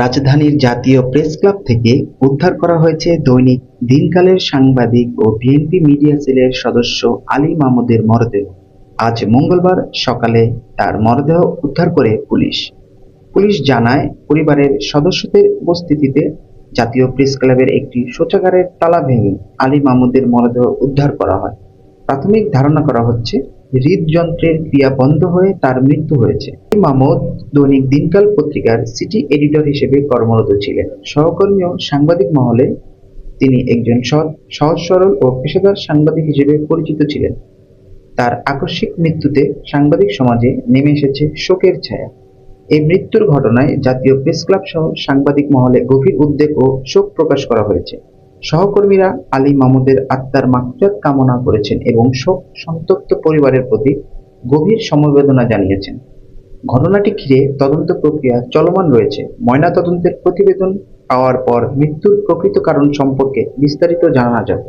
রাজধানীর জাতীয় প্রেসক্লাব থেকে উদ্ধার করা হয়েছে দৈনিক দিনকালের সাংবাদিক ও বিএনপি মিডিয়া সেলের সদস্য আলী মাহমুদের মরদেহ। আজ মঙ্গলবার সকালে তার মরদেহ উদ্ধার করে পুলিশ। পুলিশ জানায়, পরিবারের সদস্যদের উপস্থিতিতে জাতীয় প্রেসক্লাবের একটি শৌচাগারের তালা ভেঙে আলী মাহমুদের মরদেহ উদ্ধার করা হয়। প্রাথমিক ধারণা করা হচ্ছে, হৃদযন্ত্রের ক্রিয়া বন্ধ হয়ে তার মৃত্যু হয়েছে। আলী মাহমুদ দৈনিক দিনকাল পত্রিকার সিটি এডিটর হিসেবে কর্মরত ছিলেন। সহকর্মী ও সাংবাদিক মহলে তিনি একজন সহজ সরল ও পেশাদার সাংবাদিক হিসেবে পরিচিত ছিলেন। তার আকস্মিক মৃত্যুতে সাংবাদিক সমাজে নেমে এসেছে শোকের ছায়া। এই মৃত্যুর ঘটনায় জাতীয় প্রেসক্লাব সহ সাংবাদিক মহলে গভীর উদ্বেগ ও শোক প্রকাশ করা হয়েছে। সহকর্মীরা আলী মাহমুদের আত্মার মাগফিরাত কামনা করেছেন এবং শোক সন্তপ্ত পরিবারের প্রতি গভীর সমবেদনা জানিয়েছেন। ঘটনাটি ঘিরে তদন্ত প্রক্রিয়া চলমান রয়েছে। ময়নাতদন্তের প্রতিবেদন পাওয়ার পর মৃত্যুর প্রকৃত কারণ সম্পর্কে বিস্তারিত জানা যাবে।